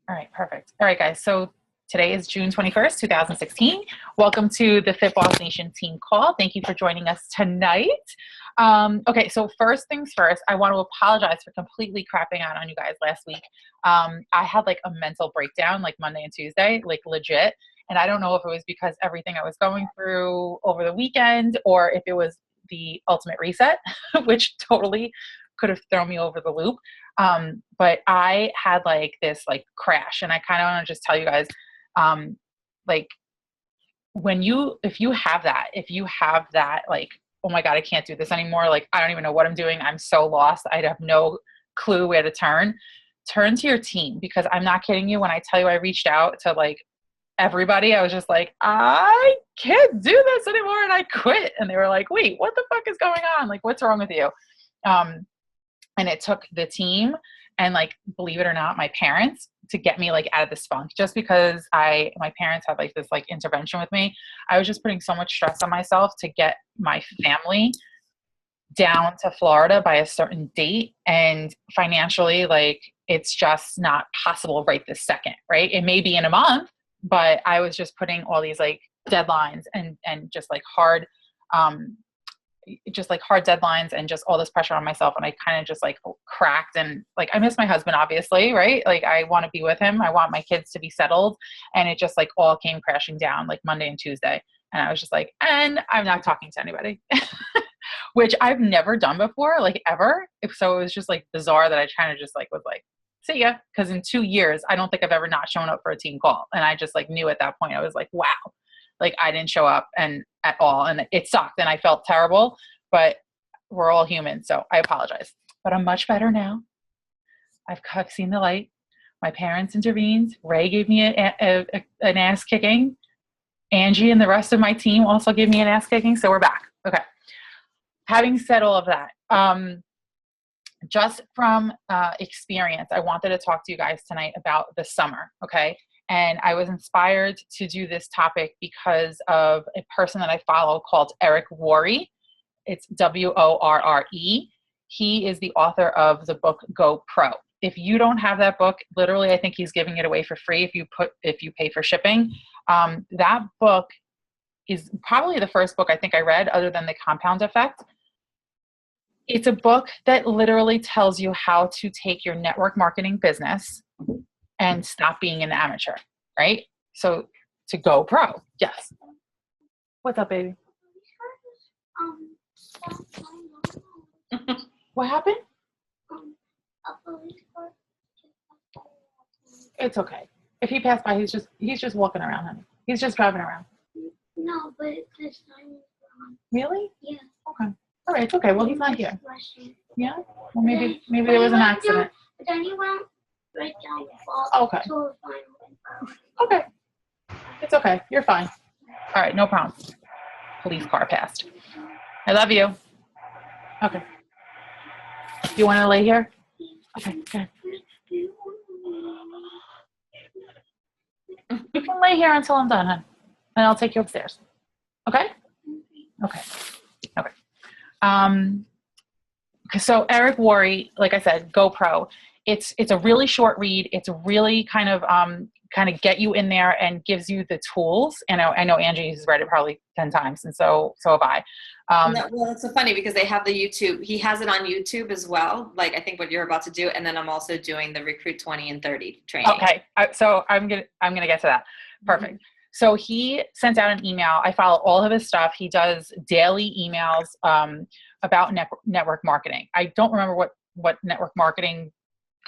All right, perfect. All right, guys. So today is June 21st, 2016. Welcome to the Fit Boss Nation team call. Thank you for joining us tonight. Okay, so first things first, I want to apologize for completely crapping out on you guys last week. I had like a mental breakdown like Monday and Tuesday, like legit. And I don't know if it was because everything I was going through over the weekend or if it was the ultimate reset, which totally could have thrown me over the loop. But I had like this like crash, and I kind of want to just tell you guys, like if you have that, like, oh my God, I can't do this anymore. Like, I don't even know what I'm doing. I'm so lost. I have no clue where to turn to your team, because I'm not kidding you. When I tell you, I reached out to like everybody, I was just like, I can't do this anymore. And I quit. And they were like, wait, what the fuck is going on? Like, what's wrong with you? And it took the team and, like, believe it or not, my parents to get me like out of this funk, just because my parents had like this like intervention with me. I was just putting so much stress on myself to get my family down to Florida by a certain date. And financially, like, it's just not possible right this second, right? It may be in a month, but I was just putting all these like deadlines and just like hard deadlines and just all this pressure on myself. And I kind of just like cracked, and like, I miss my husband, obviously, right? Like, I want to be with him. I want my kids to be settled. And it just like all came crashing down like Monday and Tuesday. And I was just like, and I'm not talking to anybody, which I've never done before, like ever. So it was just like bizarre that I kind of just like was like, see ya. Cause in 2 years, I don't think I've ever not shown up for a team call. And I just like knew at that point, I was like, wow, like I didn't show up and at all. And it sucked and I felt terrible, but we're all human. So I apologize, but I'm much better now. I've seen the light. My parents intervened. Ray gave me an ass kicking. Angie and the rest of my team also gave me an ass kicking. So we're back. Okay. Having said all of that, just from experience, I wanted to talk to you guys tonight about the summer. Okay. And I was inspired to do this topic because of a person that I follow called Eric Worre. It's Worre. He is the author of the book Go Pro. If you don't have that book, literally, I think he's giving it away for free if you pay for shipping. That book is probably the first book I think I read other than The Compound Effect. It's a book that literally tells you how to take your network marketing business and stop being an amateur, right? So to go pro. Yes. What's up, baby? What happened? It's okay. If he passed by, he's just walking around, honey. He's just driving around. No, but this time is gone. Really? Yeah. Okay. All right. It's okay. Well, he's not here. Yeah. Well, maybe there was an accident. But then he went right down the fall. Okay. So fine. Okay. It's okay. You're fine. All right. No problem. Police car passed. I love you. Okay. You want to lay here? Okay. Good. You can lay here until I'm done, hon. And I'll take you upstairs. Okay? Okay. So Eric Worre, like I said, Go Pro. It's a really short read. It's really kind of get you in there and gives you the tools. And I know Angie has read it probably 10 times, and so have I. Well, it's so funny because they have the YouTube. He has it on YouTube as well. Like I think what you're about to do, and then I'm also doing the Recruit 20 and 30 training. Okay, so I'm gonna get to that. Perfect. Mm-hmm. So he sent out an email. I follow all of his stuff. He does daily emails about network marketing. I don't remember what network marketing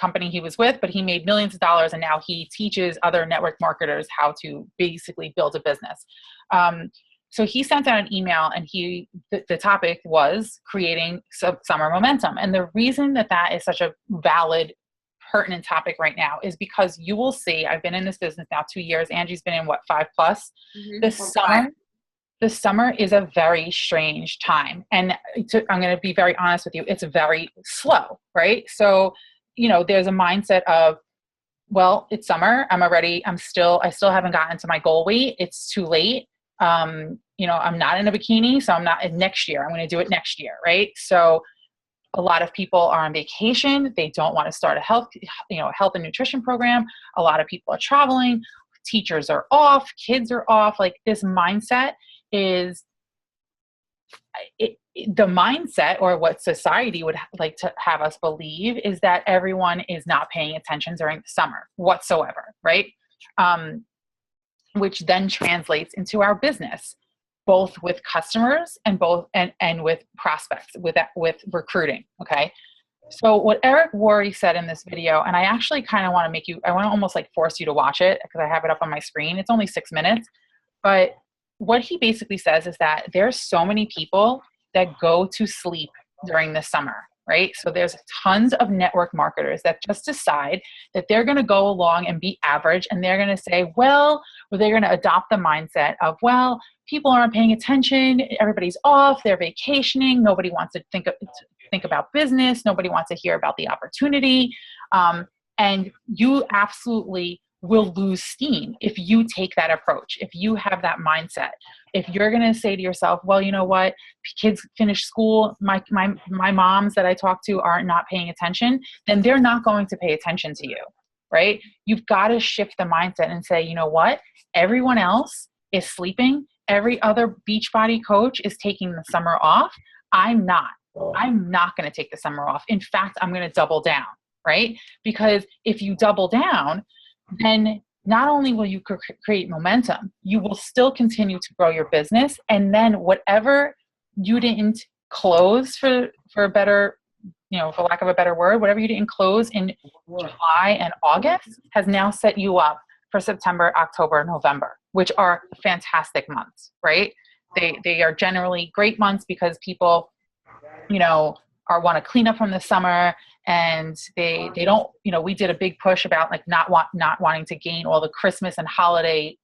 company he was with, but he made millions of dollars, and now he teaches other network marketers how to basically build a business. So he sent out an email, and the topic was creating summer momentum. And the reason that is such a valid, pertinent topic right now is because you will see, I've been in this business now 2 years. Angie's been in 5+. Mm-hmm. The summer is a very strange time. And I'm going to be very honest with you. It's very slow, right? So, there's a mindset of, well, it's summer. I still haven't gotten to my goal weight. It's too late. I'm not in a bikini, so I'm not next year. I'm going to do it next year. Right. So A lot of people are on vacation. They don't want to start a health and nutrition program. A lot of people are traveling. Teachers are off. Kids are off. Like, this mindset is the mindset, or what society would like to have us believe, is that everyone is not paying attention during the summer whatsoever, right? Which then translates into our business, both with customers and with prospects, with recruiting. Okay. So what Eric Worre said in this video, and I actually kind of want to I want to almost like force you to watch it because I have it up on my screen. It's only 6 minutes, but what he basically says is that there's so many people that go to sleep during the summer, right? So there's tons of network marketers that just decide that they're going to go along and be average, and they're going to say, or they're going to adopt the mindset of, people aren't paying attention, everybody's off, they're vacationing, nobody wants to think about business, nobody wants to hear about the opportunity, and you absolutely will lose steam if you take that approach, if you have that mindset. If you're going to say to yourself, you know what, kids finish school, my moms that I talk to are not paying attention, then they're not going to pay attention to you, right? You've got to shift the mindset and say, you know what, everyone else is sleeping. Every other Beachbody coach is taking the summer off. I'm not going to take the summer off. In fact, I'm going to double down, right? Because if you double down, then not only will you create momentum, you will still continue to grow your business. And then whatever you didn't close for a better, for lack of a better word, whatever you didn't close in July and August has now set you up for September, October, November, which are fantastic months, right? They are generally great months because people, want to clean up from the summer, and they don't, we did a big push about like not wanting to gain all the Christmas and holiday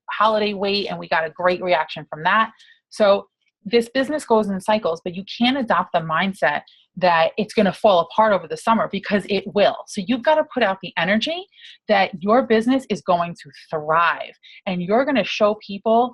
weight, and we got a great reaction from that. So this business goes in cycles, but you can't adopt the mindset that it's going to fall apart over the summer, because it will. So you've got to put out the energy that your business is going to thrive, and you're going to show people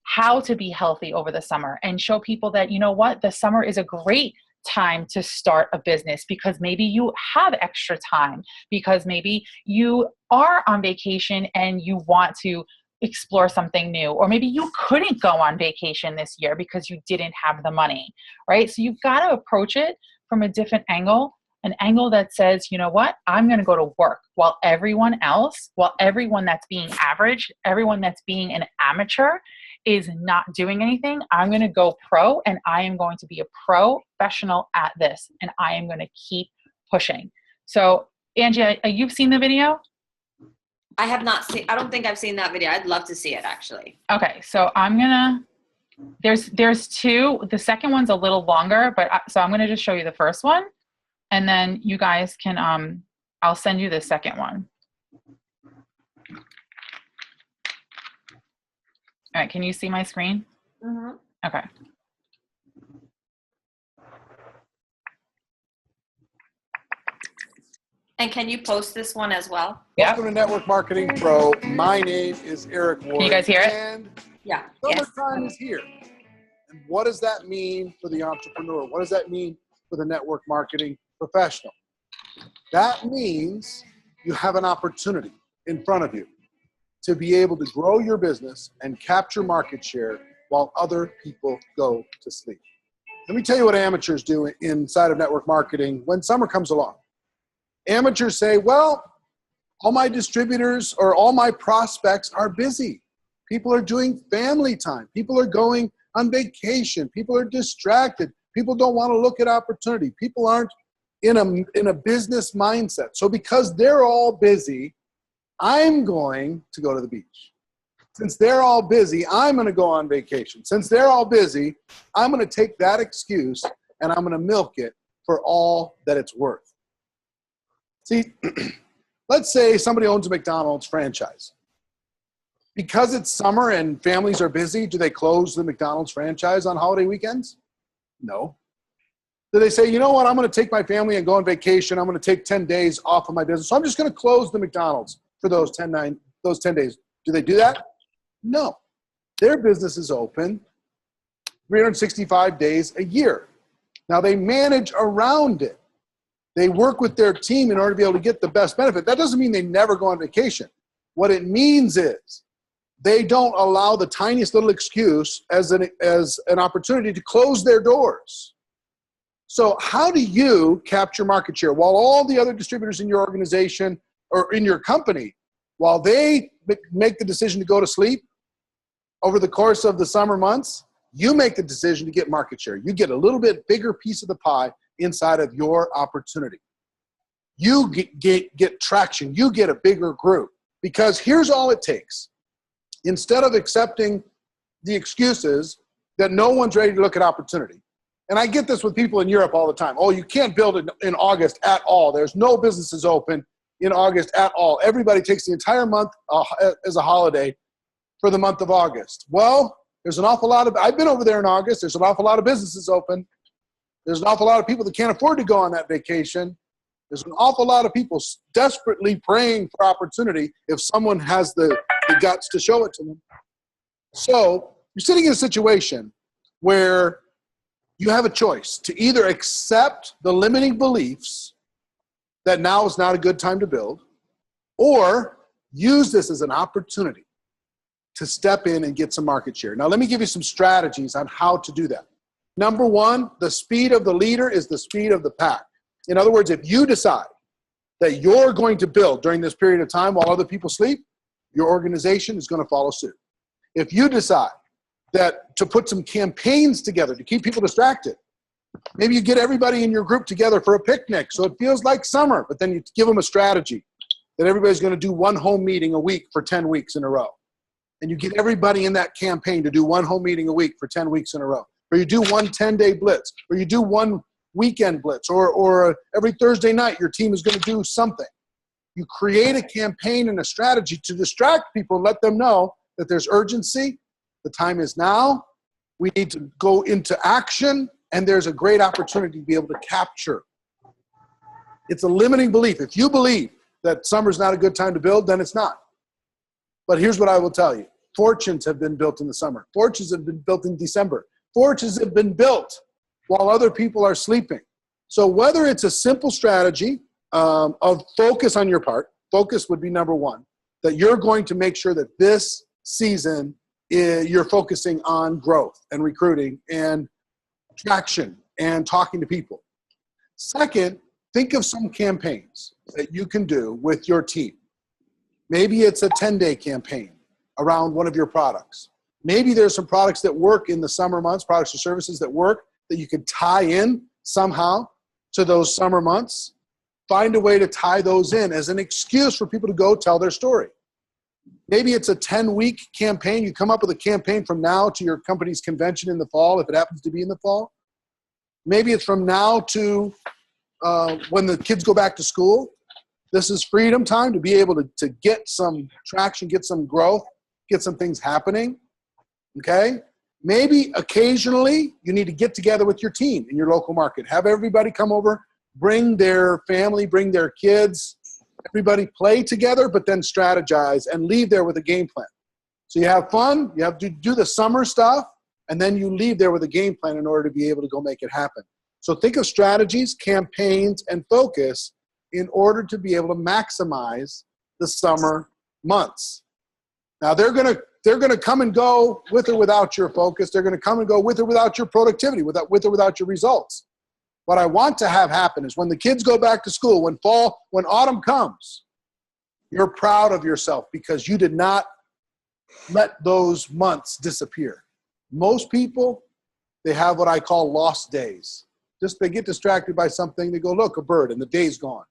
how to be healthy over the summer, and show people that, you know what, the summer is a great time to start a business, because maybe you have extra time, because maybe you are on vacation and you want to explore something new, or maybe you couldn't go on vacation this year because you didn't have the money, right? So you've got to approach it from a different angle, an angle that says, you know what, I'm going to go to work while everyone that's being average, everyone that's being an amateur is not doing anything. I'm going to go pro, and I am going to be a professional at this, and I am going to keep pushing. So Angie, you've seen the video? I have not seen, I don't think I've seen that video. I'd love to see it actually. Okay. So there's two, the second one's a little longer, so I'm going to just show you the first one, and then you guys can, I'll send you the second one. All right. Can you see my screen? Mm-hmm. Okay. And can you post this one as well? Yeah. Welcome to Network Marketing Pro. My name is Eric Worre. Can you guys hear it? And Yeah. summertime is here. And what does that mean for the entrepreneur? What does that mean for the network marketing professional? That means you have an opportunity in front of you to be able to grow your business and capture market share while other people go to sleep. Let me tell you what amateurs do inside of network marketing when summer comes along. Amateurs say, well, all my distributors or all my prospects are busy. People are doing family time. People are going on vacation. People are distracted. People don't want to look at opportunity. People aren't in a business mindset. So because they're all busy, I'm going to go to the beach. Since they're all busy, I'm going to go on vacation. Since they're all busy, I'm going to take that excuse and I'm going to milk it for all that it's worth. See, let's say somebody owns a McDonald's franchise. Because it's summer and families are busy, do they close the McDonald's franchise on holiday weekends? No. Do they say, you know what, I'm going to take my family and go on vacation. I'm going to take 10 days off of my business. So I'm just going to close the McDonald's for those 10 days. Do they do that? No. Their business is open 365 days a year. Now they manage around it. They work with their team in order to be able to get the best benefit. That doesn't mean they never go on vacation. What it means is they don't allow the tiniest little excuse as an opportunity to close their doors. So how do you capture market share? While all the other distributors in your organization or in your company, while they make the decision to go to sleep over the course of the summer months, you make the decision to get market share. You get a little bit bigger piece of the pie inside of your opportunity. You get traction. You get a bigger group. Because here's all it takes. Instead of accepting the excuses that no one's ready to look at opportunity. And I get this with people in Europe all the time. Oh, you can't build it in August at all. There's no businesses open in August at all. Everybody takes the entire month as a holiday for the month of August. Well, there's an awful lot of, I've been over there in August. There's an awful lot of businesses open. There's an awful lot of people that can't afford to go on that vacation. There's an awful lot of people desperately praying for opportunity if someone has the guts to show it to them. So you're sitting in a situation where you have a choice to either accept the limiting beliefs that now is not a good time to build, or use this as an opportunity to step in and get some market share. Now, let me give you some strategies on how to do that. Number one, the speed of the leader is the speed of the pack. In other words, if you decide that you're going to build during this period of time while other people sleep, your organization is going to follow suit. If you decide that to put some campaigns together to keep people distracted, maybe you get everybody in your group together for a picnic so it feels like summer, but then you give them a strategy that everybody's going to do one home meeting a week for 10 weeks in a row. And you get everybody in that campaign to do one home meeting a week for 10 weeks in a row. Or you do one 10-day blitz, or you do one weekend blitz, or every Thursday night your team is going to do something. You create a campaign and a strategy to distract people and let them know that there's urgency, the time is now, we need to go into action, and there's a great opportunity to be able to capture. It's a limiting belief. If you believe that summer's not a good time to build, then it's not. But here's what I will tell you. Fortunes have been built in the summer. Fortunes have been built in December. Fortunes have been built while other people are sleeping. So whether it's a simple strategy of focus on your part, focus would be number one, that you're going to make sure that this season you're focusing on growth and recruiting and traction and talking to people. Second, think of some campaigns that you can do with your team. Maybe it's a 10-day campaign around one of your products. Maybe there's some products that work in the summer months, products or services that work that you can tie in somehow to those summer months. Find a way to tie those in as an excuse for people to go tell their story. Maybe it's a 10-week campaign. You come up with a campaign from now to your company's convention in the fall, if it happens to be in the fall. Maybe it's from now to when the kids go back to school. This is freedom time to be able to get some traction, get some growth, get some things happening, okay? Maybe occasionally you need to get together with your team in your local market. Have everybody come over, bring their family, bring their kids, everybody play together, but then strategize and leave there with a game plan. So you have fun, you have to do the summer stuff, and then you leave there with a game plan in order to be able to go make it happen. So think of strategies, campaigns, and focus in order to be able to maximize the summer months. Now they're gonna come and go with or without your focus. They're gonna come and go with or without your productivity, with or without your results. What I want to have happen is when the kids go back to school, when autumn comes, you're proud of yourself because you did not let those months disappear. Most people, they have what I call lost days. Just they get distracted by something, they go, look, a bird, and the day's gone.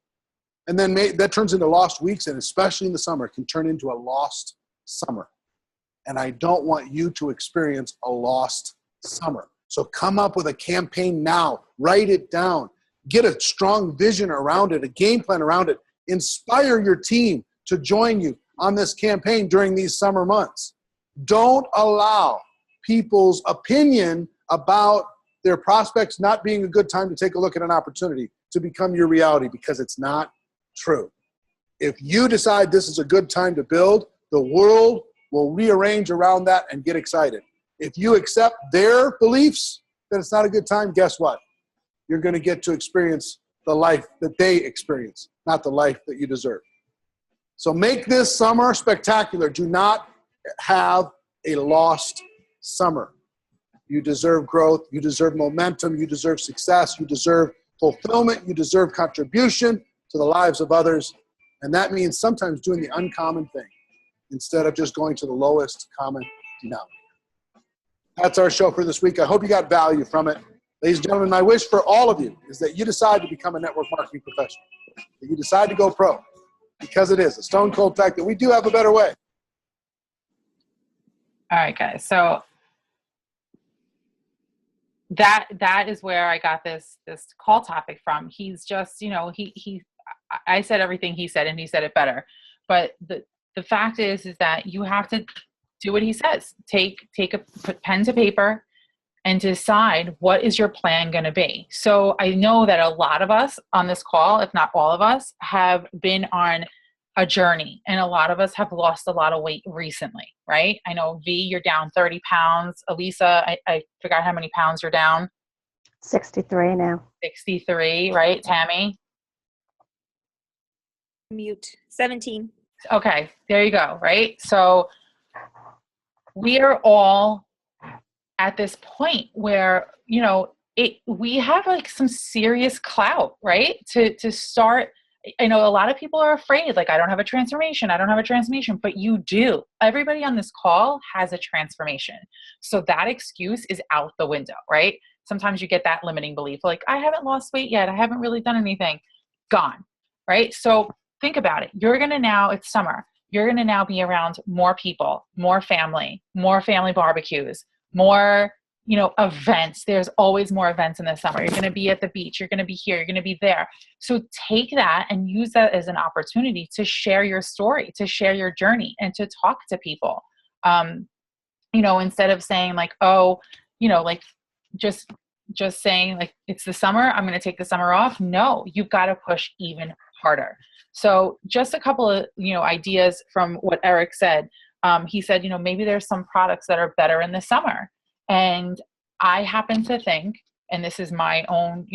And then that turns into lost weeks, and especially in the summer, it can turn into a lost summer. And I don't want you to experience a lost summer. So come up with a campaign now. Write it down. Get a strong vision around it, a game plan around it. Inspire your team to join you on this campaign during these summer months. Don't allow people's opinion about their prospects not being a good time to take a look at an opportunity to become your reality, because it's not true. If you decide this is a good time to build, the world will rearrange around that and get excited. If you accept their beliefs that it's not a good time, guess what? you're going to get to experience the life that they experience, not the life that you deserve. So make this summer spectacular. Do not have a lost summer. You deserve growth. You deserve momentum. You deserve success. You deserve fulfillment. You deserve contribution to the lives of others. And that means sometimes doing the uncommon thing instead of just going to the lowest common denominator. That's our show for this week. I hope you got value from it. Ladies and gentlemen, my wish for all of you is that you decide to become a network marketing professional, that you decide to go pro, because it is a stone cold fact that we do have a better way. All right, guys. So that is where I got this call topic from. He's just, I said everything he said and he said it better. But the fact is that you have to do what he says. Put pen to paper and decide what is your plan going to be. So I know that a lot of us on this call, if not all of us, have been on a journey, and a lot of us have lost a lot of weight recently, right? I know V, you're down 30 pounds. Elisa, I forgot how many pounds you're down. 63 now. 63, right? Tammy? Mute. 17. Okay, there you go, right? So we are all at this point where, we have like some serious clout, right? To start. I know a lot of people are afraid, like, I don't have a transformation, but you do. Everybody on this call has a transformation. So that excuse is out the window, right? Sometimes you get that limiting belief, like, I haven't lost weight yet, I haven't really done anything. Gone, right? So think about it. It's summer. You're going to now be around more people, more family barbecues, more events. There's always more events in the summer. You're going to be at the beach. You're going to be here. You're going to be there. So take that and use that as an opportunity to share your story, to share your journey, and to talk to people. Instead of saying like, just saying like, it's the summer, I'm going to take the summer off. No, you've got to push even harder. So just a couple of, ideas from what Eric said. He said, maybe there's some products that are better in the summer. And I happen to think, and this is my own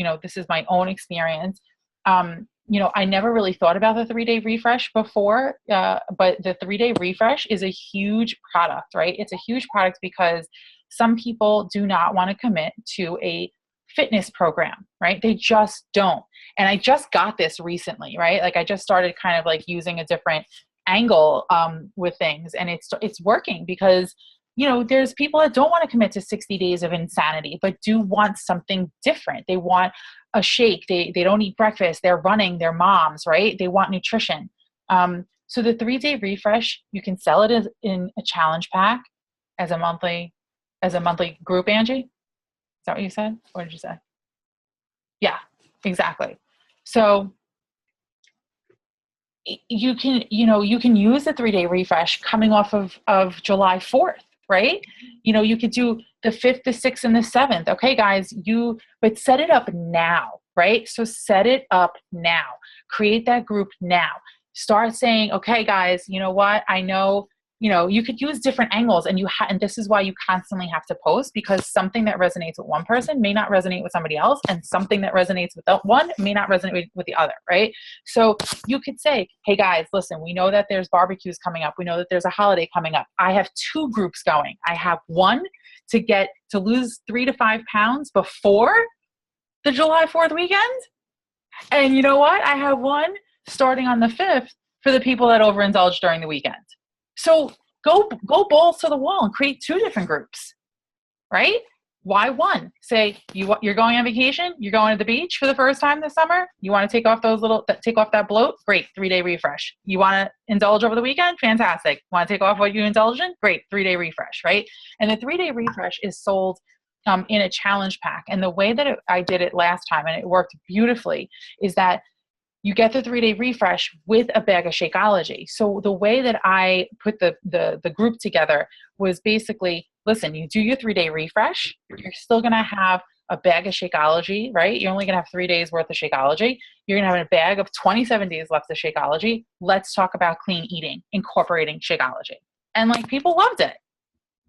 experience. I never really thought about the 3-day refresh before, but the 3-day refresh is a huge product, right? It's a huge product because some people do not want to commit to a fitness program, right? They just don't. And I just got this recently, right? Like I just started kind of like using a different angle with things, and it's working because there's people that don't want to commit to 60 days of insanity, but do want something different. They want a shake. They don't eat breakfast. They're running. They're moms, right? They want nutrition. So the 3-day refresh, you can sell it as in a challenge pack as a monthly group, Angie? Is that what you said? What did you say? Yeah, exactly. So you can use the 3-day refresh coming off of July 4th. Right? You could do the 5th, the 6th, and the 7th. Okay, guys, but set it up now, right? So set it up now. Create that group now. Start saying, okay, guys, you know what? I know, you could use different angles, and and this is why you constantly have to post, because something that resonates with one person may not resonate with somebody else, and something that resonates with that one may not resonate with the other, right? So you could say, hey guys, listen, we know that there's barbecues coming up. We know that there's a holiday coming up. I have 2 groups going. I have one to lose 3 to 5 pounds before the July 4th weekend. And you know what? I have one starting on the 5th for the people that overindulge during the weekend. So go balls to the wall and create 2 different groups, right? Why one? Say you're going on vacation, you're going to the beach for the first time this summer. You want to take off that bloat? Great, 3-day refresh. You want to indulge over the weekend? Fantastic. Want to take off what you indulge in? Great, 3-day refresh, right? And the 3-day refresh is sold in a challenge pack. And the way that I did it last time, and it worked beautifully, is that you get the 3-day refresh with a bag of Shakeology. So the way that I put the group together was basically, listen, you do your 3-day refresh, you're still going to have a bag of Shakeology, right? You're only going to have 3 days worth of Shakeology. You're going to have a bag of 27 days left of Shakeology. Let's talk about clean eating, incorporating Shakeology. And like, people loved it.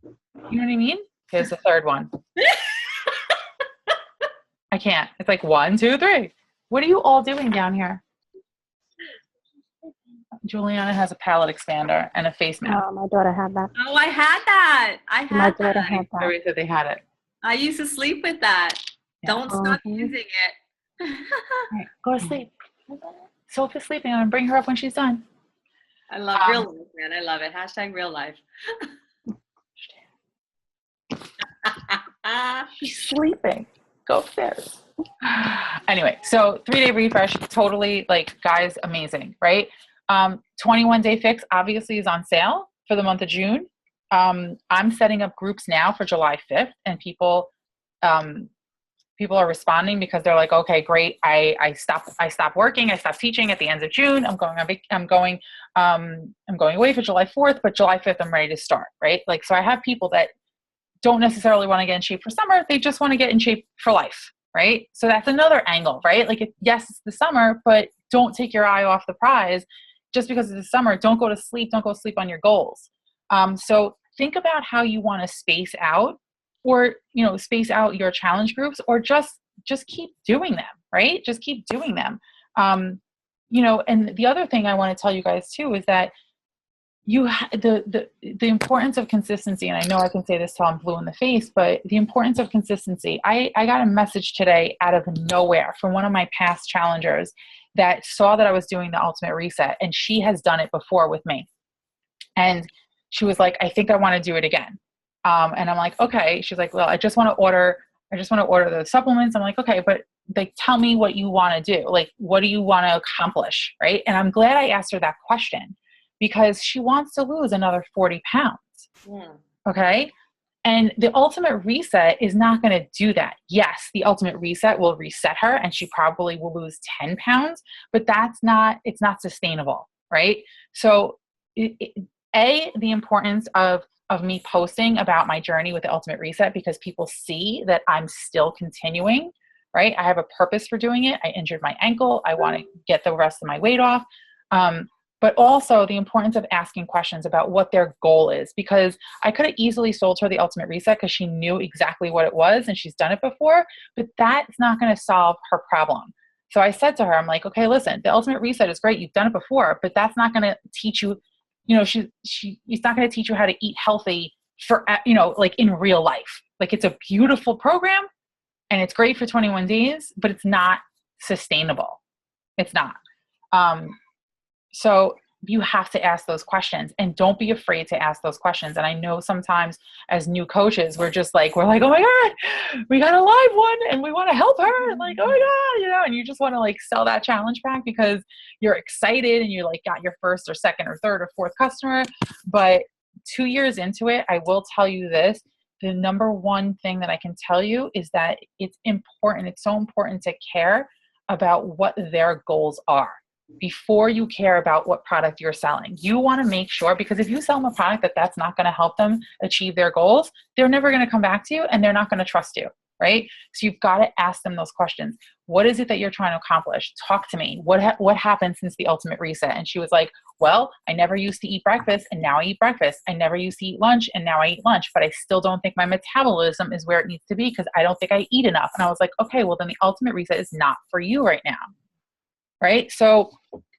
You know what I mean? Here's the third one. I can't. It's like 1, 2, 3. What are you all doing down here? Juliana has a palate expander and a face mask. Oh, my daughter had that. Oh, I had that. I My had daughter that. had that. Everybody said they had it. I used to sleep with that. Yeah. Don't stop Mhm. using it. All right, go to sleep. Sophie's sleeping. I'm gonna bring her up when she's done. I love real life, man. I love it. Hashtag real life. She's sleeping. Go upstairs. Anyway, so 3-day refresh, totally like guys, amazing, right? 21-day fix obviously is on sale for the month of June. I'm setting up groups now for July 5th, and people are responding because they're like, okay, great. I stop working. I stop teaching at the end of June. I'm going away for July 4th, but July 5th, I'm ready to start. Right. Like, so I have people that don't necessarily want to get in shape for summer. They just want to get in shape for life. Right. So that's another angle, right? Like, yes, it's the summer, but don't take your eye off the prize just because it's the summer. Don't go to sleep. Don't go sleep on your goals. So think about how you want to space out, or, space out your challenge groups, or just keep doing them, right? Just keep doing them. And the other thing I want to tell you guys too is that the importance of consistency, and I know I can say this till I'm blue in the face, but the importance of consistency. I got a message today out of nowhere from one of my past challengers that saw that I was doing the Ultimate Reset, and she has done it before with me. And she was like, I think I want to do it again. And I'm like, okay. She's like, well, I just want to order the supplements. I'm like, okay, but like, tell me what you want to do. Like, what do you want to accomplish? Right. And I'm glad I asked her that question, because she wants to lose another 40 pounds. Yeah. Okay. And the Ultimate Reset is not going to do that. Yes, the Ultimate Reset will reset her and she probably will lose 10 pounds, but it's not sustainable. Right. So the importance of me posting about my journey with the Ultimate Reset, because people see that I'm still continuing, right? I have a purpose for doing it. I injured my ankle. I want to get the rest of my weight off. But also the importance of asking questions about what their goal is, because I could have easily sold her the Ultimate Reset because she knew exactly what it was and she's done it before, but that's not going to solve her problem. So I said to her, I'm like, okay, listen, the Ultimate Reset is great. You've done it before, but that's not going to teach you, it's not going to teach you how to eat healthy for, like in real life. Like, it's a beautiful program and it's great for 21 days, but it's not sustainable. It's not. So you have to ask those questions, and don't be afraid to ask those questions. And I know sometimes as new coaches, we're like, oh my God, we got a live one and we want to help her. Like, oh my God, and you just want to like sell that challenge pack because you're excited and you like got your first or second or third or fourth customer. But 2 years into it, I will tell you this, the number one thing that I can tell you is that it's important. It's so important to care about what their goals are before you care about what product you're selling. You want to make sure, because if you sell them a product that's not going to help them achieve their goals, they're never going to come back to you and they're not going to trust you, right? So you've got to ask them those questions. What is it that you're trying to accomplish? Talk to me. What happened since the Ultimate Reset? And she was like, well, I never used to eat breakfast and now I eat breakfast. I never used to eat lunch and now I eat lunch, but I still don't think my metabolism is where it needs to be because I don't think I eat enough. And I was like, okay, well then the Ultimate Reset is not for you right now. Right? So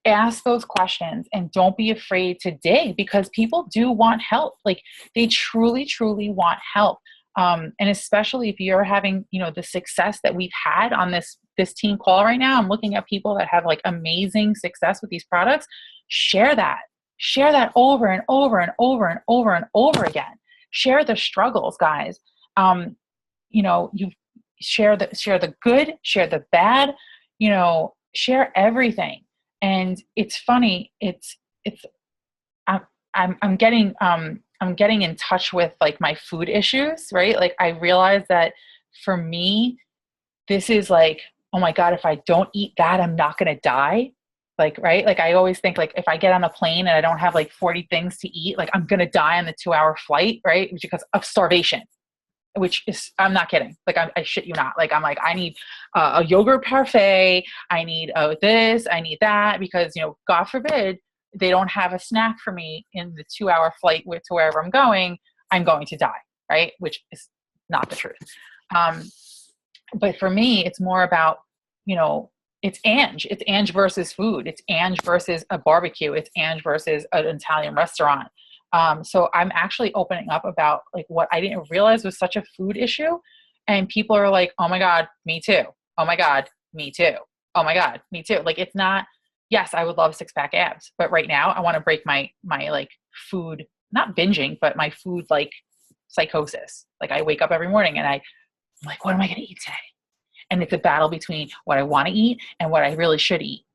ask those questions and don't be afraid to dig, because people do want help. Like, they truly, truly want help. And especially if you're having, the success that we've had on this team call right now, I'm looking at people that have like amazing success with these products. Share that over and over and over and over and over again. Share the struggles, guys. You share the good, share the bad, share everything. And it's funny. I'm getting in touch with like my food issues, right? Like, I realize that for me, this is like, oh my God, if I don't eat that, I'm not going to die. Like, right. Like, I always think like if I get on a plane and I don't have like 40 things to eat, like I'm going to die on the 2-hour flight, right? Because of starvation. Which is, I'm not kidding. Like, I shit you not. Like, I'm like, I need a yogurt parfait. I need this, I need that, because, God forbid they don't have a snack for me in the 2-hour flight to wherever I'm going to die. Right. Which is not the truth. But for me, it's more about, you know, it's Ange versus food. It's Ange versus a barbecue. It's Ange versus an Italian restaurant. So I'm actually opening up about like what I didn't realize was such a food issue. And people are like, oh my God, me too. Oh my God, me too. Oh my God, me too. Like, it's not, yes, I would love 6-pack abs, but right now I want to break my like food, not binging, but my food like psychosis. Like, I wake up every morning and I'm like, what am I going to eat today? And it's a battle between what I want to eat and what I really should eat.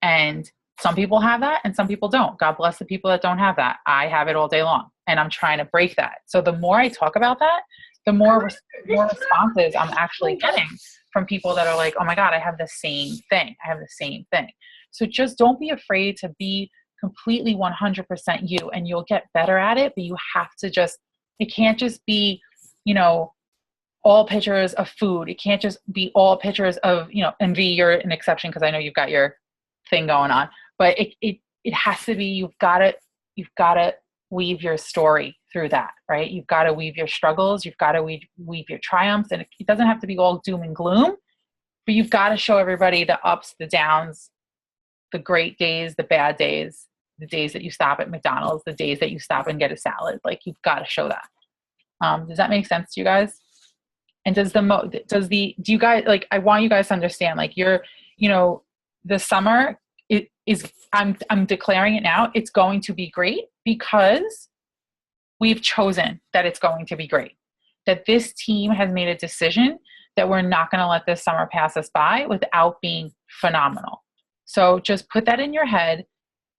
And some people have that and some people don't. God bless the people that don't have that. I have it all day long and I'm trying to break that. So the more I talk about that, the more responses I'm actually getting from people that are like, oh my God, I have the same thing. I have the same thing. So just don't be afraid to be completely 100% you, and you'll get better at it. But you have to just, it can't just be, you know, all pictures of food. It can't just be all pictures of, you know, and V, you're an exception because I know you've got your thing going on, but it has to be, you've got to weave your story through that, right? You've got to weave your struggles. You've got to weave your triumphs. And it doesn't have to be all doom and gloom, but you've got to show everybody the ups, the downs, the great days, the bad days, the days that you stop at McDonald's, the days that you stop and get a salad. Like, you've got to show that. Does that make sense to you guys? And do you guys, like, I want you guys to understand, like, you're, you know, the summer I'm declaring it now. It's going to be great because we've chosen that it's going to be great. That this team has made a decision that we're not going to let this summer pass us by without being phenomenal. So just put that in your head,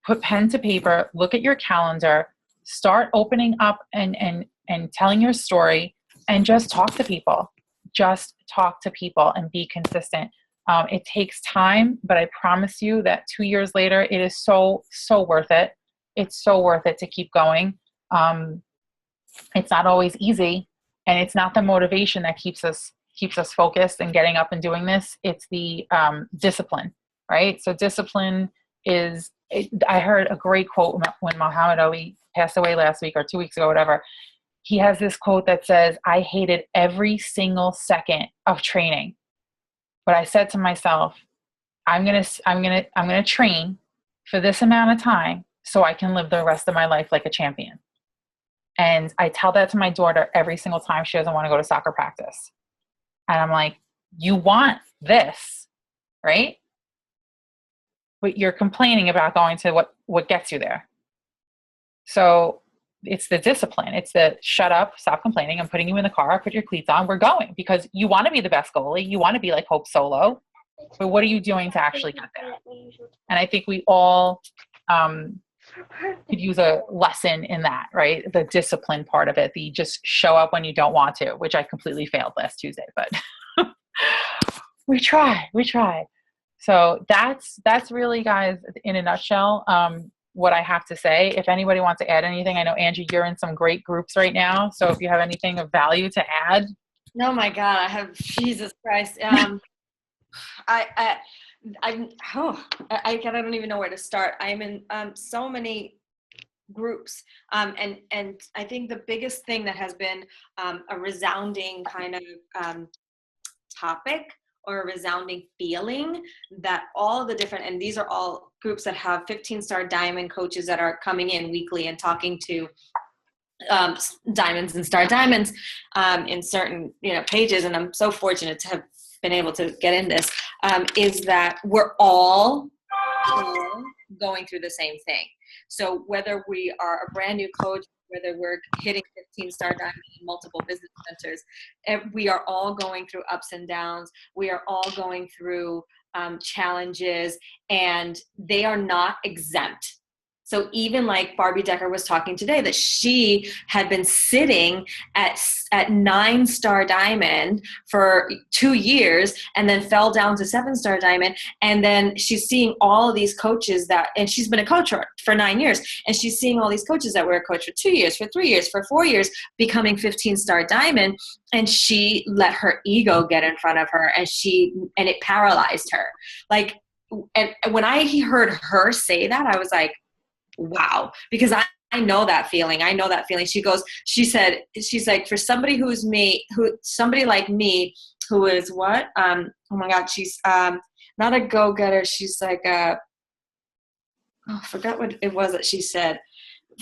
put pen to paper, look at your calendar, start opening up and telling your story, and just talk to people. Just talk to people and be consistent. It takes time, but I promise you that 2 years later, it is so worth it. It's so worth it to keep going. It's not always easy, and it's not the motivation that keeps us focused and getting up and doing this. It's the discipline, right? So discipline is, I heard a great quote when Muhammad Ali passed away last week or 2 weeks ago, whatever. He has this quote that says, I hated every single second of training. But I said to myself, I'm gonna train for this amount of time so I can live the rest of my life like a champion. And I tell that to my daughter every single time she doesn't want to go to soccer practice. And I'm like, you want this, right? But you're complaining about going to what gets you there. So it's the discipline. It's the shut up, stop complaining. I'm putting you in the car, put your cleats on, we're going, because you want to be the best goalie. You want to be like Hope Solo. But what are you doing to actually get there? And I think we all could use a lesson in that, right? The discipline part of it, the just show up when you don't want to, which I completely failed last Tuesday, but we try. So that's really, guys, in a nutshell, what I have to say. If anybody wants to add anything, I know, Angie, you're in some great groups right now. So if you have anything of value to add. Oh my God, I have, Jesus Christ. I don't even know where to start. I'm in so many groups. And I think the biggest thing that has been a resounding kind of topic or a resounding feeling that all the different, and these are all groups that have 15-star diamond coaches that are coming in weekly and talking to diamonds and star diamonds in certain, pages. And I'm so fortunate to have been able to get in this, is that we're all going through the same thing. So whether we are a brand new coach, whether we're hitting 15-star diamond in multiple business centers, we are all going through ups and downs. We are all going through challenges, and they are not exempt. So even like Barbie Decker was talking today, that she had been sitting at 9-star diamond for 2 years and then fell down to 7-star diamond. And then she's seeing all of these coaches and she's been a coach for 9 years. And she's seeing all these coaches that were a coach for 2 years, for 3 years, for 4 years, becoming 15-star diamond. And she let her ego get in front of her, and it paralyzed her. And when I heard her say that, I was like, wow, because I I know that feeling. I know that feeling. She's like, for somebody somebody like me, who is what? Oh my God, she's not a go-getter. She's like I forgot what it was that she said.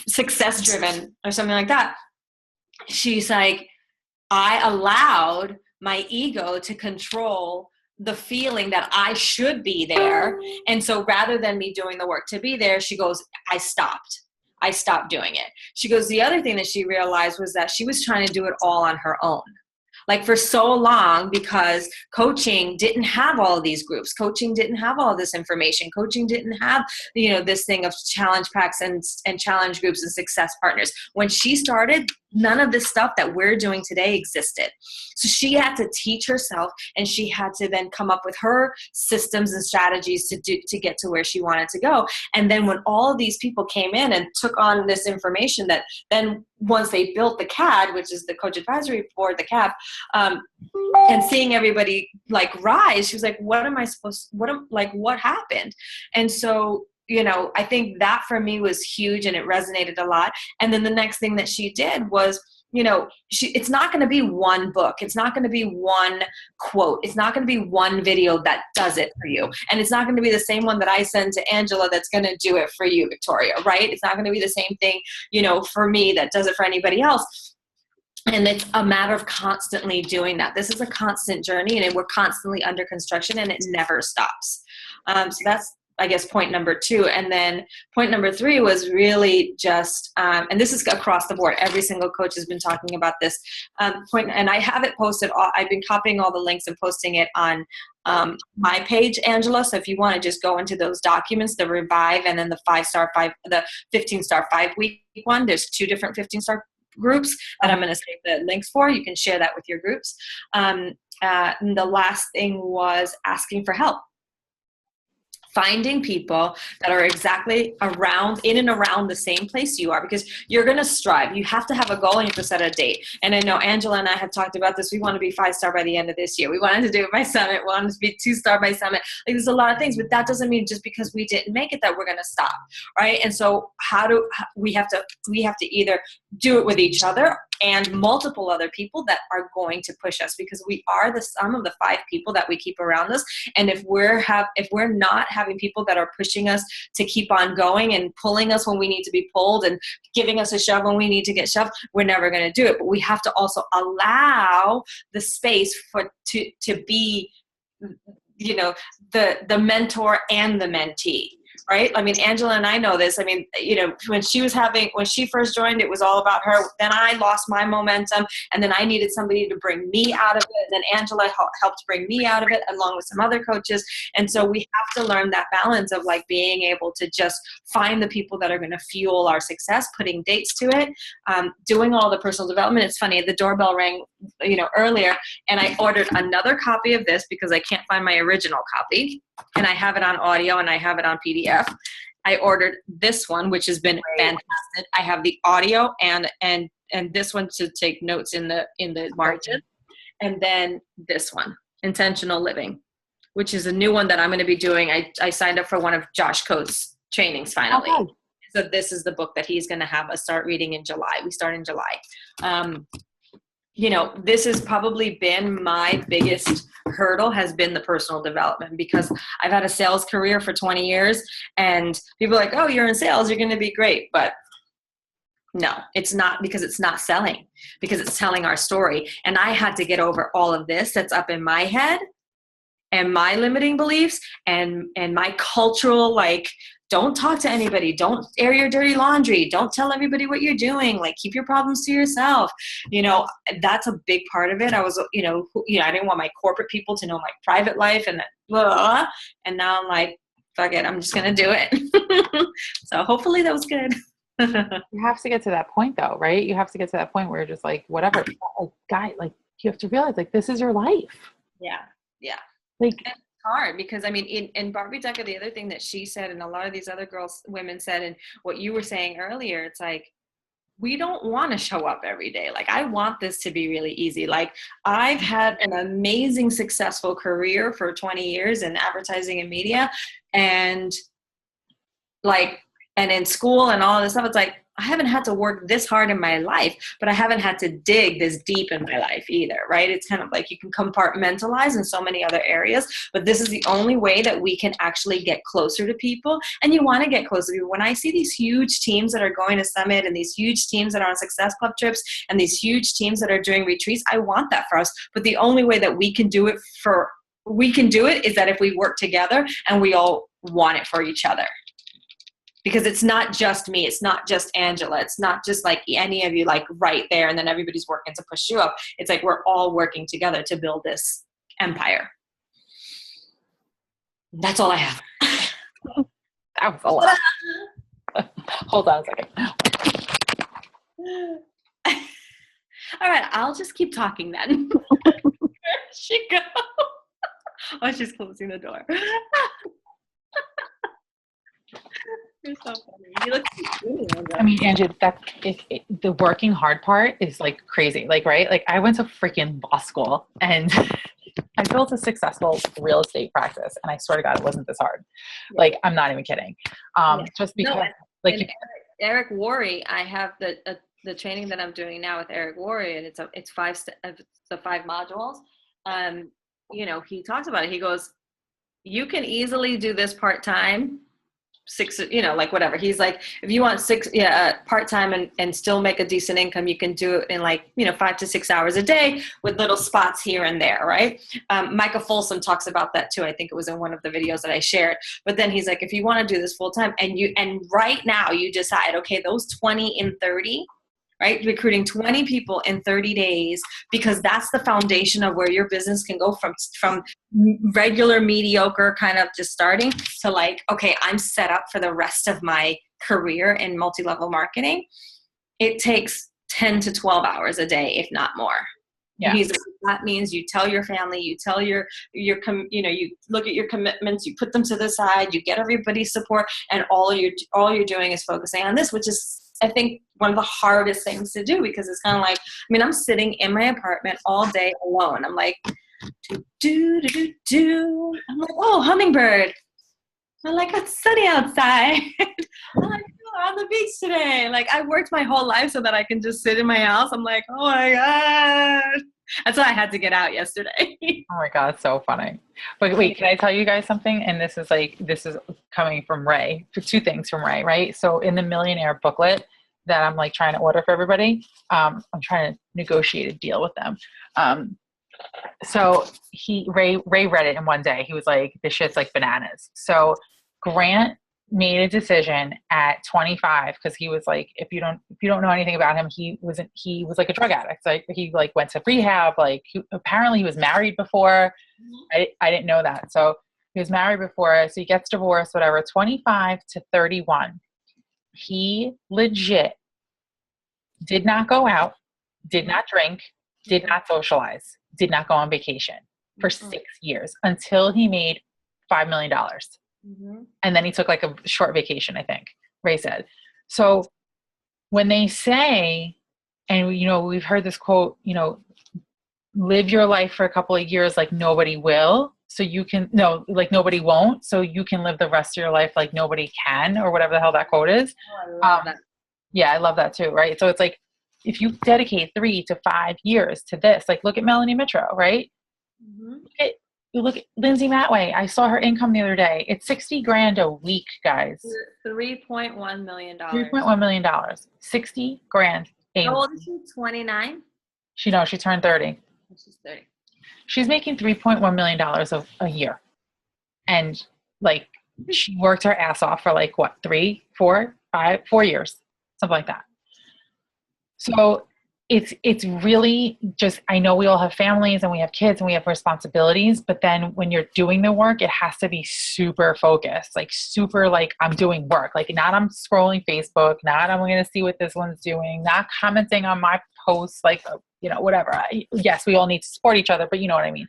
Success-driven or something like that. She's like, I allowed my ego to control the feeling that I should be there. And so rather than me doing the work to be there, she goes, I stopped doing it. She goes, the other thing that she realized was that she was trying to do it all on her own. Like for so long, because coaching didn't have all of these groups. Coaching didn't have all this information. Coaching didn't have, this thing of challenge packs and challenge groups and success partners. When she started, none of this stuff that we're doing today existed. So she had to teach herself, and she had to then come up with her systems and strategies to get to where she wanted to go. And then when all of these people came in and took on this information, that then once they built the CAD, which is the Coach Advisory Board, the CAB, and seeing everybody like rise, she was like, what happened? And so, I think that for me was huge, and it resonated a lot. And then the next thing that she did was, it's not going to be one book. It's not going to be one quote. It's not going to be one video that does it for you. And it's not going to be the same one that I send to Angela that's going to do it for you, Victoria, right? It's not going to be the same thing, for me that does it for anybody else. And it's a matter of constantly doing that. This is a constant journey, and we're constantly under construction, and it never stops. So that's, I guess, point number 2. And then point number 3 was really just, and this is across the board. Every single coach has been talking about this point, and I have it posted. I've been copying all the links and posting it on my page, Angela. So if you want to just go into those documents, the Revive, and then the 15-star 5-week one, there's 2 different 15-star groups that I'm going to save the links for. You can share that with your groups. And the last thing was asking for help. Finding people that are exactly in and around the same place you are, because you're going to strive. You have to have a goal, and you have to set a date. And I know Angela and I have talked about this. We want to be 5-star by the end of this year. We wanted to do it by Summit. We wanted to be 2-star by Summit. Like, there's a lot of things, but that doesn't mean just because we didn't make it that we're going to stop, right? And so we have to either do it with each other and multiple other people that are going to push us, because we are the sum of the 5 people that we keep around us. And if we're not having people that are pushing us to keep on going and pulling us when we need to be pulled and giving us a shove when we need to get shoved, we're never going to do it. But we have to also allow the space to be, the mentor and the mentee. Right? I mean, Angela and I know this. I mean, when she first joined, it was all about her. Then I lost my momentum, and then I needed somebody to bring me out of it. And then Angela helped bring me out of it, along with some other coaches. And so we have to learn that balance of like being able to just find the people that are going to fuel our success, putting dates to it, doing all the personal development. It's funny, the doorbell rang, earlier, and I ordered another copy of this because I can't find my original copy. And I have it on audio, and I have it on PDF. I ordered this one, which has been fantastic. I have the audio and this one to take notes in the margin. And then this one, Intentional Living, which is a new one that I'm going to be doing. I signed up for one of Josh Coates' trainings finally. Okay. So this is the book that he's going to have us start reading in July. We start in July. This has probably been my biggest hurdle, has been the personal development, because I've had a sales career for 20 years, and people are like, oh, you're in sales, you're going to be great. But no, it's not, because it's not selling, because it's telling our story. And I had to get over all of this that's up in my head, and my limiting beliefs, and my cultural, like, don't talk to anybody, don't air your dirty laundry, don't tell everybody what you're doing, like, keep your problems to yourself. That's a big part of it. I was, I didn't want my corporate people to know my private life, and blah, blah, blah. And now I'm like, fuck it, I'm just going to do it. So hopefully that was good. You have to get to that point though, right? You have to get to that point where you're just like, whatever, like, you have to realize, like, this is your life. Yeah. Yeah. Like, and it's hard, because I mean, in Barbie Decker, the other thing that she said, and a lot of these other women said, and what you were saying earlier, it's like, we don't want to show up every day. Like, I want this to be really easy. Like, I've had an amazing, successful career for 20 years in advertising and media, and in school and all this stuff. It's like, I haven't had to work this hard in my life, but I haven't had to dig this deep in my life either, right? It's kind of like you can compartmentalize in so many other areas, but this is the only way that we can actually get closer to people. And you want to get closer to people. When I see these huge teams that are going to Summit and these huge teams that are on Success Club trips and these huge teams that are doing retreats, I want that for us. But the only way that we can do it is that if we work together and we all want it for each other. Because it's not just me. It's not just Angela. It's not just like any of you like right there and then everybody's working to push you up. It's like we're all working together to build this empire. That's all I have. That was a lot. Hold on a second. All right, I'll just keep talking then. Where'd she go? Oh, she's closing the door. You're so funny. You look I mean, Angie, the working hard part is like crazy. Like, right? Like I went to freaking law school and I built a successful real estate practice, and I swear to God, it wasn't this hard. Like, I'm not even kidding. Just because, and Eric Worre, I have the training that I'm doing now with Eric Worre, and it's 5 modules. You know, he talks about it. He goes, you can easily do this part-time. 6, you know, like whatever. He's like, if you want 6, part-time and still make a decent income, you can do it in like, 5 to 6 hours a day with little spots here and there. Right. Micah Folsom talks about that too. I think it was in one of the videos that I shared, but then he's like, if you want to do this full time and right now you decide, okay, those 20 in 30, right? Recruiting 20 people in 30 days, because that's the foundation of where your business can go from regular mediocre kind of just starting to like, okay, I'm set up for the rest of my career in multi-level marketing. It takes 10 to 12 hours a day, if not more. Yeah. That means you tell your family, you tell you look at your commitments, you put them to the side, you get everybody's support, and all you're doing is focusing on this, which is, I think, one of the hardest things to do, because it's kind of like, I'm sitting in my apartment all day alone. I'm like, do. I'm like, oh, hummingbird. I'm like, it's sunny outside. I'm like, oh, on the beach today. Like, I worked my whole life so that I can just sit in my house. I'm like, oh my God. That's why I had to get out yesterday. Oh my God, so funny. But wait, can I tell you guys something? And this is coming from Ray. 2 things from Ray, right? So in the Millionaire booklet that I'm like trying to order for everybody, I'm trying to negotiate a deal with them. So Ray read it in one day. He was like, this shit's like bananas. So Grant made a decision at 25, because he was like, if you don't know anything about him, he was like a drug addict. Like he like went to rehab. Like apparently he was married before. I didn't know that. So he was married before. So he gets divorced, whatever. 25 to 31. He legit did not go out, did not drink, did not socialize, did not go on vacation for 6 years until he made $5 million. And then he took like a short vacation, I think, Ray said. So when they say, and we've heard this quote, live your life for a couple of years like nobody will, so you can, like nobody won't, so you can live the rest of your life like nobody can, or whatever the hell that quote is. Oh, I love that. Yeah, I love that too, right? So it's like, if you dedicate 3 to 5 years to this, like look at Melanie Mitro, right? Look at Lindsay Matway. I saw her income the other day. It's $60,000 a week, guys. $3.1 million. $3.1 million. $60,000 a How old is she? 29? She turned 30. She's 30. She's making $3.1 million a year. And like she worked her ass off for like what, 3, 4, 5, 4 years, something like that. So it's really just, I know we all have families and we have kids and we have responsibilities, but then when you're doing the work, it has to be super focused, like super, like I'm doing work, like not I'm scrolling Facebook, not I'm going to see what this one's doing, not commenting on my posts, like, whatever. Yes, we all need to support each other, but you know what I mean?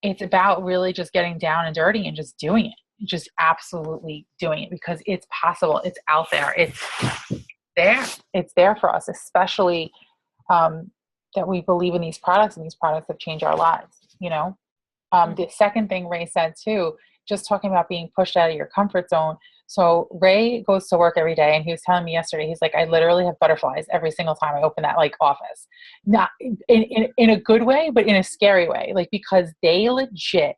It's about really just getting down and dirty and just doing it, just absolutely doing it, because it's possible. It's out there. It's there for us, especially that we believe in these products, and these products have changed our lives, The second thing Ray said too, just talking about being pushed out of your comfort zone, So Ray goes to work every day, and he was telling me yesterday, he's like, I literally have butterflies every single time I open that like office. Not in a good way, but in a scary way. Like, because they legit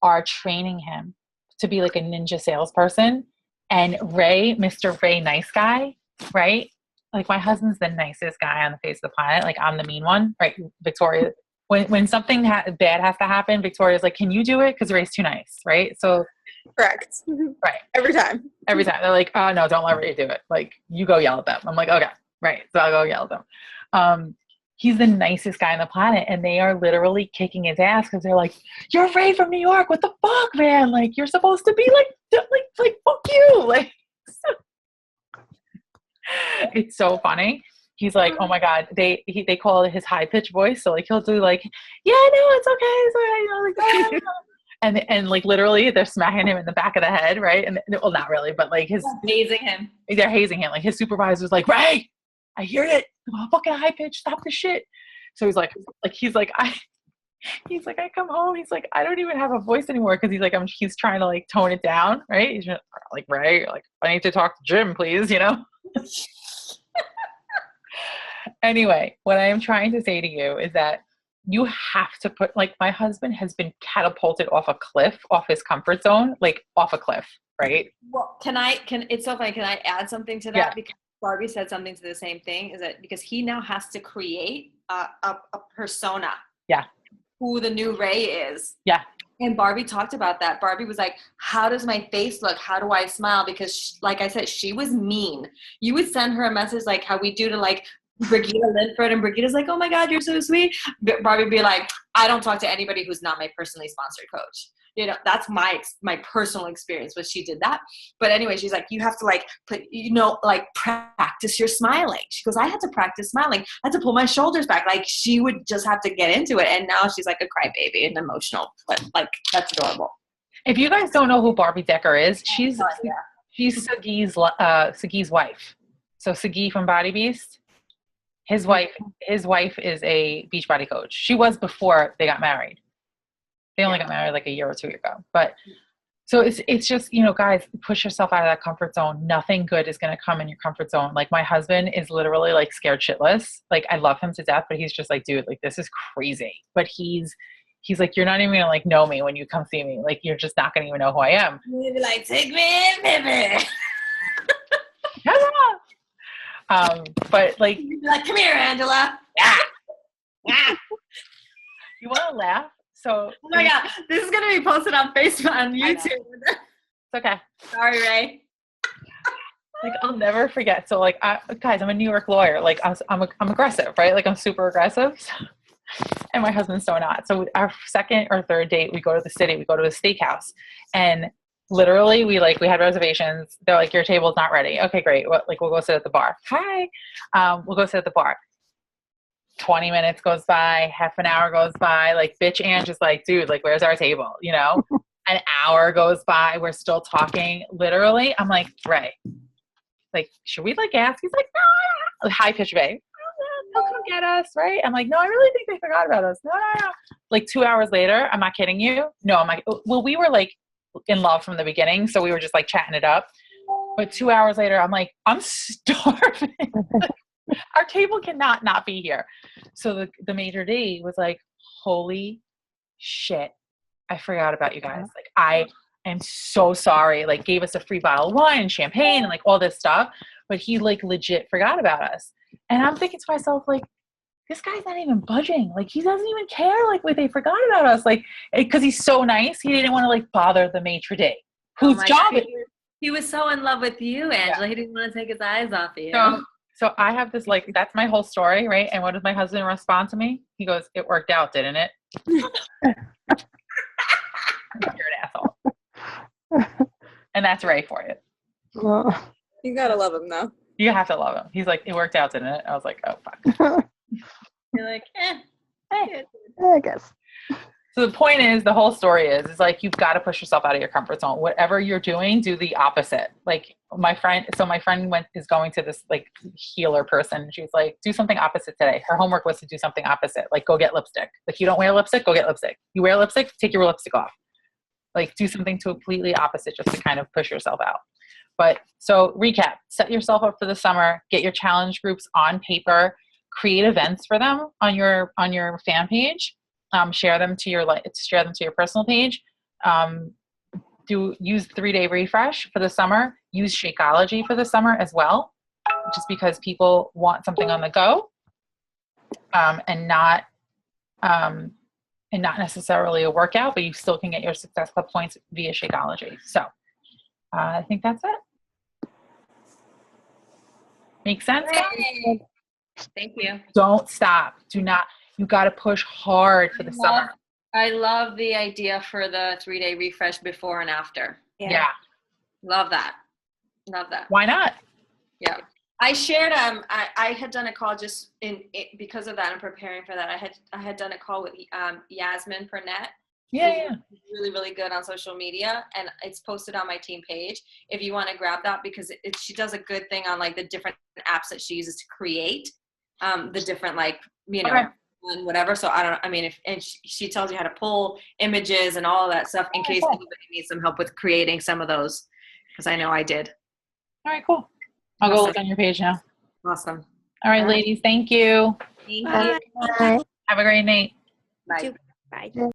are training him to be like a ninja salesperson. And Ray, Mr. Ray, nice guy, right? Like, my husband's the nicest guy on the face of the planet. Like, I'm the mean one, right? Victoria, when something bad has to happen, Victoria's like, can you do it? Because Ray's too nice, right? So, Correct. right. Every time. Every time. They're like, oh, no, don't let Ray do it. Like, you go yell at them. I'm like, okay, right. So I'll go yell at them. He's the nicest guy on the planet, and they are literally kicking his ass because they're like, you're Ray from New York. What the fuck, man? Like, you're supposed to be like, fuck you. Like, it's so funny. He's like, oh my God, they call it his high pitched voice. So like, he'll do like, yeah, no, it's okay. It's okay. You know, like, ah. and like literally they're smacking him in the back of the head. Right. And well, not really, but like Hazing him. they're hazing him. Like, his supervisor's like, Ray, I hear it. Oh, fucking high pitch. Stop the shit. So he's like, I come home. He's like, I don't even have a voice anymore. Cause he's like, he's trying to like tone it down. Right. He's like, Ray, like, I need to talk to Jim, please. You know? Anyway, what I am trying to say to you is that you have to put, like, my husband has been catapulted off a cliff, off his comfort zone, like off a cliff, right? Well, it's so funny. Can I add something to that? Yeah. Because Barbie said something to the same thing, is that because he now has to create a persona. Yeah. Who the new Ray is. Yeah. And Barbie talked about that. Barbie was like, how does my face look? How do I smile? Because like I said, she was mean. You would send her a message like how we do to like Brigitte Linford, and Brigitte's like, oh my God, you're so sweet. Barbie would be like, I don't talk to anybody who's not my personally sponsored coach. You know, that's my personal experience was she did that. But anyway, she's like, you have to like put, like practice your smiling. She goes, I had to practice smiling. I had to pull my shoulders back. Like, she would just have to get into it. And now she's like a crybaby and emotional, but like, that's adorable. If you guys don't know who Barbie Decker is, she's Sagi's wife. So Sagi from Body Beast, his wife is a Beachbody coach. She was before they got married. They only got married like a year or two ago. But so it's just, guys, push yourself out of that comfort zone. Nothing good is going to come in your comfort zone. Like, my husband is literally like scared shitless. Like, I love him to death, but he's just like, dude, like, this is crazy. But he's like, you're not even going to like know me when you come see me. Like, you're just not going to even know who I am. You'd be like, take me in, baby. But like, You'd be like, come here, Angela. You want to laugh? So, Oh my God, this is gonna be posted on Facebook, on YouTube. it's okay. Sorry, Ray. Like, I'll never forget. So like, guys, I'm a New York lawyer. Like, I'm aggressive, right? Like, I'm super aggressive. And my husband's so not. So our second or third date, we go to the city, we go to a steakhouse, and literally we had reservations. They're like, your table's not ready. Okay, great. We'll go sit at the bar. Hi. We'll go sit at the bar. 20 minutes goes by, half an hour goes by, like, bitch Ange is like, dude, like, where's our table? An hour goes by, we're still talking. Literally, I'm like, Ray, like, should we like ask? He's like, no. High pitch babe. They'll come get us, right? I'm like, no, I really think they forgot about us. No. Like 2 hours later, I'm not kidding you. No, I'm like, well, we were like in love from the beginning, so we were just like chatting it up. But 2 hours later, I'm like, I'm starving. Our table cannot not be here. So the maitre d' was like, holy shit, I forgot about you guys. Like, I am so sorry. Like, gave us a free bottle of wine and champagne and like all this stuff, but he like legit forgot about us. And I'm thinking to myself, like, this guy's not even budging. Like, he doesn't even care. Like, they forgot about us. Like, because he's so nice, he didn't want to like bother the maitre d', whose job it is. He was so in love with you, Angela. Yeah. He didn't want to take his eyes off of you. So I have this, like, that's my whole story, right? And what does my husband respond to me? He goes, it worked out, didn't it? You're an asshole. And that's Ray for you. Well, You gotta love him though. You have to love him. He's like, it worked out, didn't it? I was like, oh, fuck. You're like, I guess. So the point is, the whole story is like, you've got to push yourself out of your comfort zone. Whatever you're doing, do the opposite. Like, my friend is going to this like healer person. She's like, do something opposite today. Her homework was to do something opposite. Like, go get lipstick. Like, you don't wear lipstick, go get lipstick. You wear lipstick, take your lipstick off. Like, do something completely opposite just to kind of push yourself out. But so recap, set yourself up for the summer, get your challenge groups on paper, create events for them on your fan page, share them to your personal page. Use 3-day refresh for the summer. Use Shakeology for the summer as well, just because people want something on the go, and not necessarily a workout, but you still can get your Success Club points via Shakeology. So I think that's it. Make sense? Yay. Thank you. Don't stop. You got to push hard for the summer. I love the idea for the 3-day refresh before and after. Yeah. Love that. Love that. Why not? Yeah. I shared, I had done a call just because of that and preparing for that. I had done a call with Yasmin Purnett. Yeah. Who's really, really good on social media, and it's posted on my team page if you want to grab that, because she does a good thing on like the different apps that she uses to create the different and whatever. So she tells you how to pull images and all of that stuff in case anybody needs some help with creating some of those, because I know I did. All right, cool. I'll go look on your page now. Awesome. All right, ladies, thank you. Thank Bye. you. Bye. Have a great night. Bye. Bye.